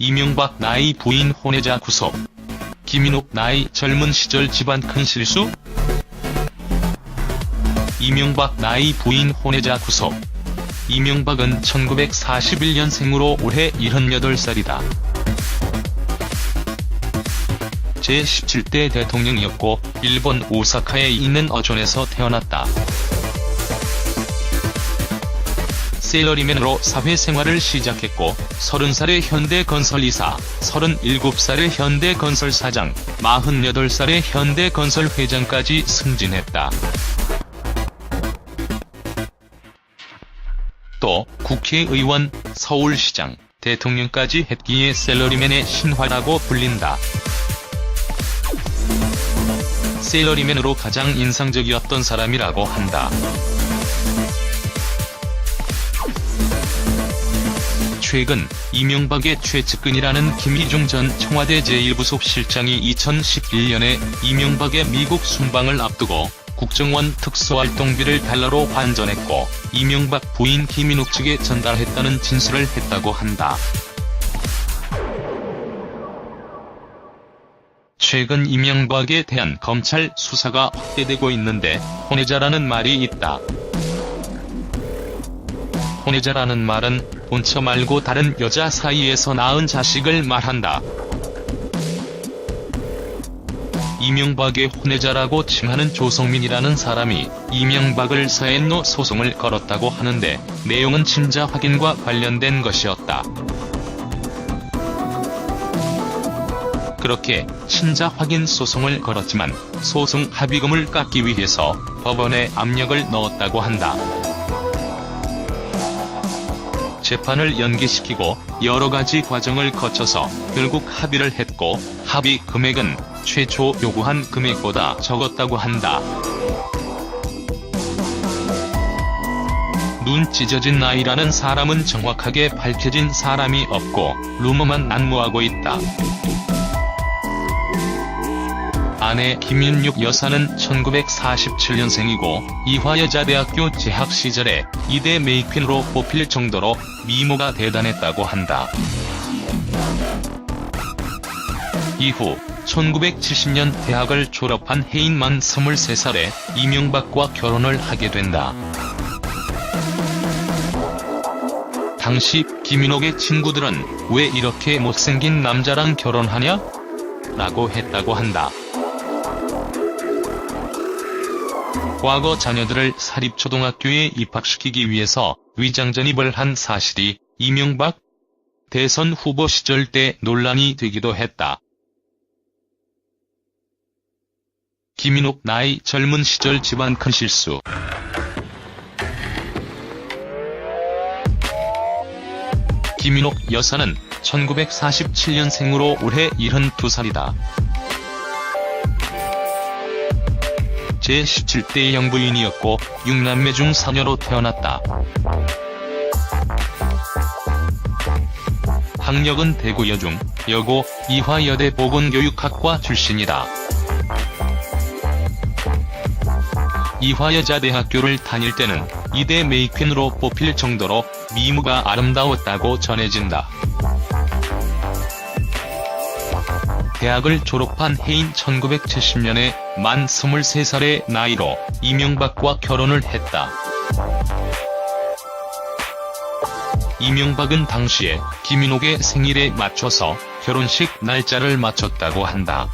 이명박 나이 부인 혼외자 구속. 김인욱 나이 젊은 시절 집안 큰 실수? 이명박 나이 부인 혼외자 구속. 이명박은 1941년생으로 올해 78살이다. 제17대 대통령이었고 일본 오사카에 있는 어촌에서 태어났다. 셀러리맨으로 사회생활을 시작했고 30살에 현대건설이사, 37살에 현대건설사장, 48살에 현대건설회장까지 승진했다. 또 국회의원, 서울시장, 대통령까지 했기에 셀러리맨의 신화라고 불린다. 셀러리맨으로 가장 인상적이었던 사람이라고 한다. 최근 이명박의 최측근이라는 김희중 전 청와대 제1부속실장이 2011년에 이명박의 미국 순방을 앞두고 국정원 특수활동비를 달러로 환전했고 이명박 부인 김인욱 측에 전달했다는 진술을 했다고 한다. 최근 이명박에 대한 검찰 수사가 확대되고 있는데 혼외자라는 말이 있다. 혼외자라는 말은 본처 말고 다른 여자 사이에서 낳은 자식을 말한다. 이명박의 혼외자라고 칭하는 조성민이라는 사람이 이명박을 사했노 소송을 걸었다고 하는데 내용은 친자 확인과 관련된 것이었다. 그렇게 친자 확인 소송을 걸었지만 소송 합의금을 깎기 위해서 법원에 압력을 넣었다고 한다. 재판을 연기시키고 여러가지 과정을 거쳐서 결국 합의를 했고 합의 금액은 최초 요구한 금액보다 적었다고 한다. 눈 찢어진 아이라는 사람은 정확하게 밝혀진 사람이 없고 루머만 난무하고 있다. 아내 김인욱 여사는 1947년생이고 이화여자대학교 재학 시절에 이대 메이퀸으로 뽑힐 정도로 미모가 대단했다고 한다. 이후 1970년 대학을 졸업한 해인만 23살에 이명박과 결혼을 하게 된다. 당시 김인욱의 친구들은 왜 이렇게 못생긴 남자랑 결혼하냐? 라고 했다고 한다. 과거 자녀들을 사립초등학교에 입학시키기 위해서 위장 전입을 한 사실이 이명박 대선 후보 시절 때 논란이 되기도 했다. 김인욱 나이 젊은 시절 집안 큰 실수. 김인욱 여사는 1947년생으로 올해 72살이다. 제17대 영부인이었고 6남매 중 4녀로 태어났다. 학력은 대구 여중, 여고, 이화여대 보건교육학과 출신이다. 이화여자대학교를 다닐 때는 이대 메이퀸으로 뽑힐 정도로 미모가 아름다웠다고 전해진다. 대학을 졸업한 해인 1970년에 만 23살의 나이로 이명박과 결혼을 했다. 이명박은 당시에 김인욱의 생일에 맞춰서 결혼식 날짜를 맞췄다고 한다.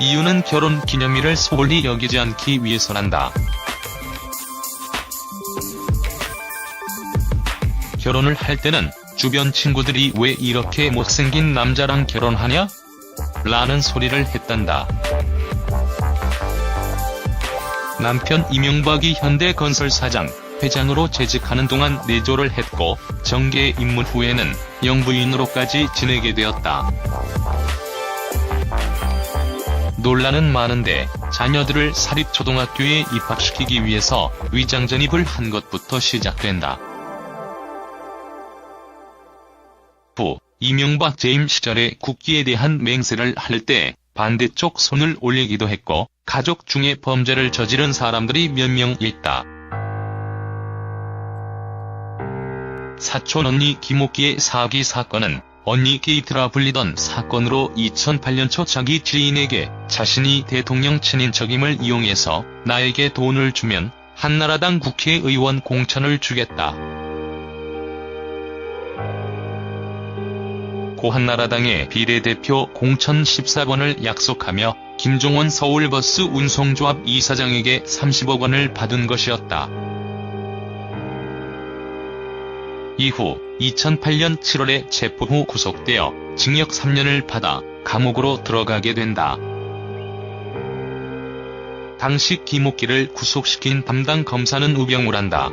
이유는 결혼 기념일을 소홀히 여기지 않기 위해서란다. 결혼을 할 때는 주변 친구들이 왜 이렇게 못생긴 남자랑 결혼하냐? 라는 소리를 했단다. 남편 이명박이 현대건설사장, 회장으로 재직하는 동안 내조를 했고 정계에 입문 후에는 영부인으로까지 지내게 되었다. 논란은 많은데 자녀들을 사립초등학교에 입학시키기 위해서 위장 전입을 한 것부터 시작된다. 후 이명박 재임 시절에 국기에 대한 맹세를 할 때 반대쪽 손을 올리기도 했고 가족 중에 범죄를 저지른 사람들이 몇 명 있다. 사촌 언니 김옥기의 사기 사건은 언니 게이트라 불리던 사건으로 2008년 초 자기 지인에게 자신이 대통령 친인척임을 이용해서 나에게 돈을 주면 한나라당 국회의원 공천을 주겠다. 고 한나라당의 비례대표 공천 14번을 약속하며 김종원 서울버스 운송조합 이사장에게 30억 원을 받은 것이었다. 이후 2008년 7월에 체포 후 구속되어 징역 3년을 받아 감옥으로 들어가게 된다. 당시 김옥기를 구속시킨 담당 검사는 우병우란다.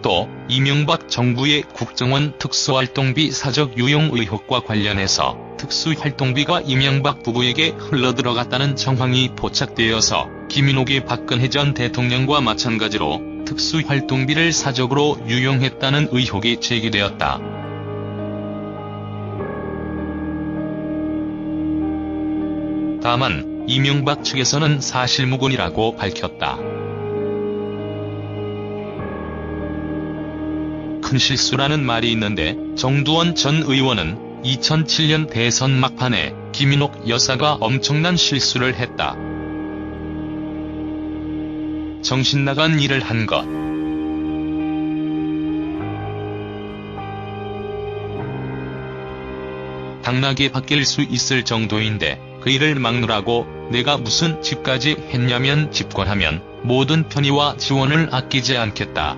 또 이명박 정부의 국정원 특수활동비 사적 유용 의혹과 관련해서 특수활동비가 이명박 부부에게 흘러들어갔다는 정황이 포착되어서 김인옥이 박근혜 전 대통령과 마찬가지로 특수활동비를 사적으로 유용했다는 의혹이 제기되었다. 다만 이명박 측에서는 사실무근이라고 밝혔다. 큰 실수라는 말이 있는데 정두원 전 의원은 2007년 대선 막판에 김인옥 여사가 엄청난 실수를 했다. 정신나간 일을 한 것. 당락이 바뀔 수 있을 정도인데 그 일을 막느라고 내가 무슨 집까지 했냐면 집권하면 모든 편의와 지원을 아끼지 않겠다.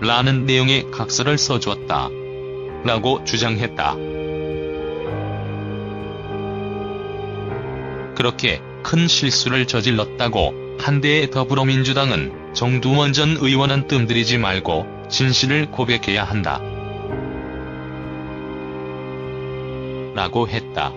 라는 내용의 각서를 써주었다. 라고 주장했다. 그렇게 큰 실수를 저질렀다고 한대의 더불어민주당은 정두원 전 의원은 뜸들이지 말고 진실을 고백해야 한다. 라고 했다.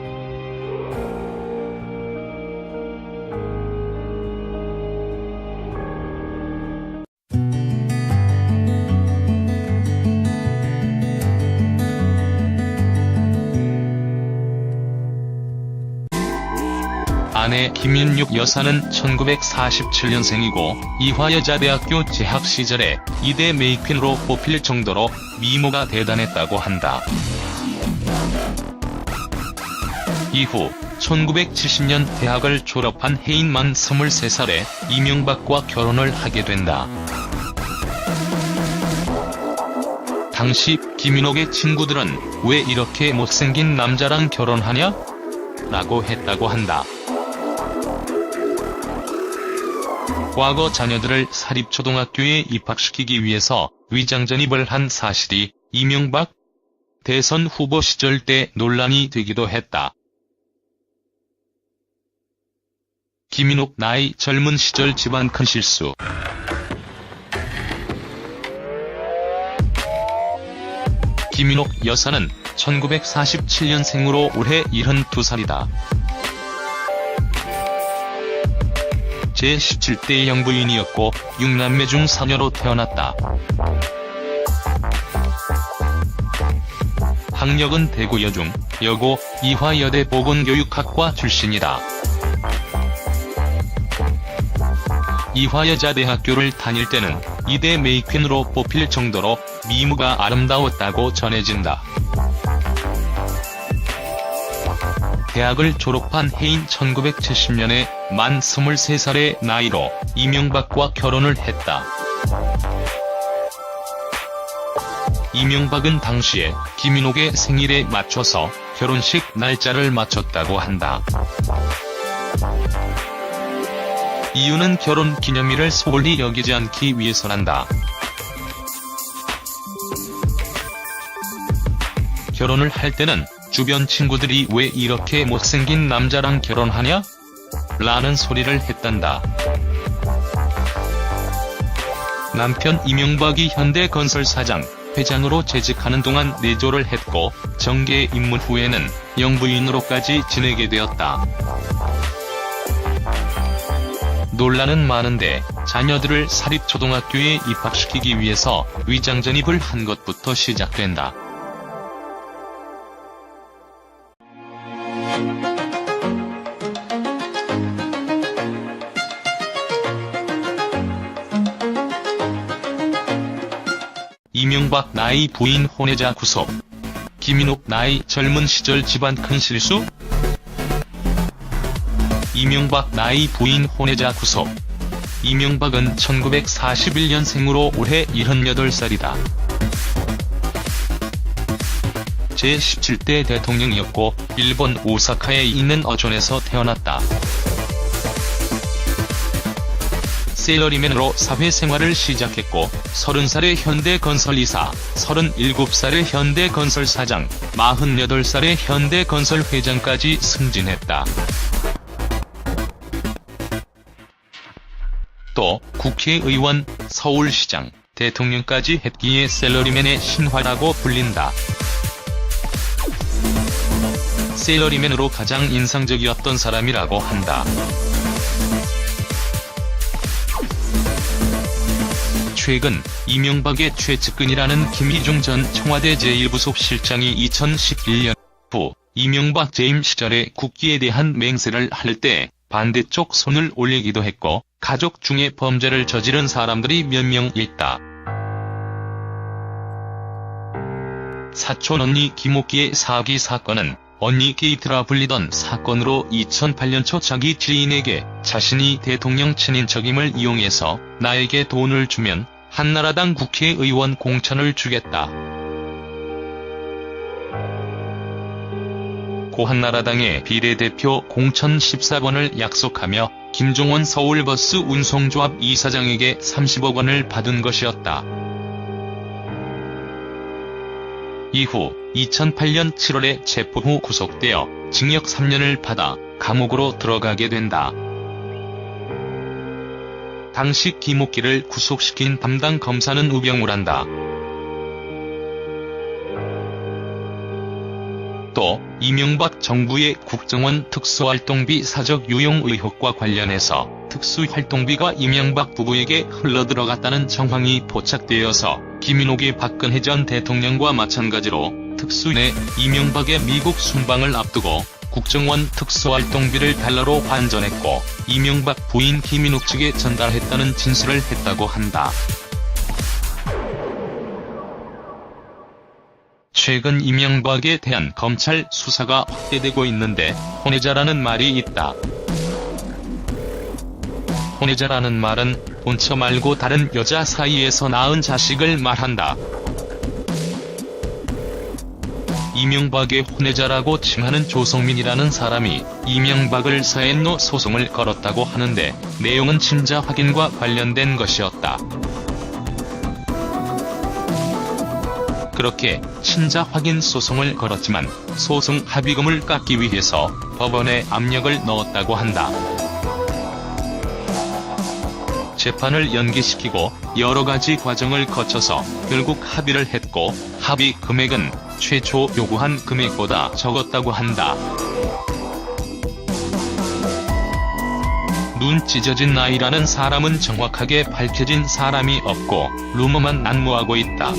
아내 김윤육 여사는 1947년생이고 이화여자대학교 재학 시절에 이대 메이퀸으로 뽑힐 정도로 미모가 대단했다고 한다. 이후 1970년 대학을 졸업한 해인 만 23살에 이명박과 결혼을 하게 된다. 당시 김인옥의 친구들은 왜 이렇게 못생긴 남자랑 결혼하냐? 라고 했다고 한다. 과거 자녀들을 사립초등학교에 입학시키기 위해서 위장 전입을 한 사실이 이명박 대선 후보 시절 때 논란이 되기도 했다. 김인옥 나이 젊은 시절 집안 큰 실수. 김인옥 여사는 1947년생으로 올해 72살이다. 제17대 영부인이었고 6남매 중 4녀로 태어났다. 학력은 대구 여중, 여고, 이화여대 보건교육학과 출신이다. 이화여자대학교를 다닐 때는 이대 메이퀸으로 뽑힐 정도로 미모가 아름다웠다고 전해진다. 대학을 졸업한 해인 1970년에 만 23살의 나이로 이명박과 결혼을 했다. 이명박은 당시에 김인옥의 생일에 맞춰서 결혼식 날짜를 맞췄다고 한다. 이유는 결혼 기념일을 소홀히 여기지 않기 위해서란다. 결혼을 할 때는 주변 친구들이 왜 이렇게 못생긴 남자랑 결혼하냐? 라는 소리를 했단다. 남편 이명박이 현대건설 사장, 회장으로 재직하는 동안 내조를 했고 정계에 입문 후에는 영부인으로까지 지내게 되었다. 논란은 많은데 자녀들을 사립초등학교에 입학시키기 위해서 위장 전입을 한 것부터 시작된다. 이명박 나이 부인 혼외자 구속. 김인욱 나이 젊은 시절 집안 큰 실수? 이명박 나이 부인 혼외자 구속. 이명박은 1941년생으로 올해 78살이다. 제17대 대통령이었고 일본 오사카에 있는 어촌에서 태어났다. 셀러리맨으로 사회생활을 시작했고 30살에 현대건설 이사, 37살에 현대건설 사장, 48살에 현대건설 회장까지 승진했다. 또 국회의원, 서울시장, 대통령까지 했기에 셀러리맨의 신화라고 불린다. 셀러리맨으로 가장 인상적이었던 사람이라고 한다. 최근 이명박의 최측근이라는 김희중 전 청와대 제1부속실장이 2011년 후 이명박 재임 시절에 국기에 대한 맹세를 할 때 반대쪽 손을 올리기도 했고 가족 중에 범죄를 저지른 사람들이 몇 명 있다. 사촌 언니 김옥기의 사기 사건은 언니 게이트라 불리던 사건으로 2008년 초 자기 지인에게 자신이 대통령 친인척임을 이용해서 나에게 돈을 주면 한나라당 국회의원 공천을 주겠다. 고 한나라당의 비례대표 공천 14번을 약속하며 김종원 서울버스 운송조합 이사장에게 30억 원을 받은 것이었다. 이후 2008년 7월에 체포 후 구속되어 징역 3년을 받아 감옥으로 들어가게 된다. 당시 김옥기를 구속시킨 담당 검사는 우병우를 한다. 또 이명박 정부의 국정원 특수활동비 사적 유용 의혹과 관련해서 특수활동비가 이명박 부부에게 흘러들어갔다는 정황이 포착되어서 김인욱의 박근혜 전 대통령과 마찬가지로 특수인의 이명박의 미국 순방을 앞두고 국정원 특수활동비를 달러로 환전했고 이명박 부인 김인욱 측에 전달했다는 진술을 했다고 한다. 최근 이명박에 대한 검찰 수사가 확대되고 있는데 혼외자라는 말이 있다. 혼외자라는 말은 본처 말고 다른 여자 사이에서 낳은 자식을 말한다. 이명박의 혼외자라고 칭하는 조성민이라는 사람이 이명박을 사했노 소송을 걸었다고 하는데 내용은 친자 확인과 관련된 것이었다. 그렇게 친자 확인 소송을 걸었지만 소송 합의금을 깎기 위해서 법원에 압력을 넣었다고 한다. 재판을 연기시키고 여러가지 과정을 거쳐서 결국 합의를 했고 합의 금액은 최초 요구한 금액보다 적었다고 한다. 눈 찢어진 나이라는 사람은 정확하게 밝혀진 사람이 없고 루머만 난무하고 있다.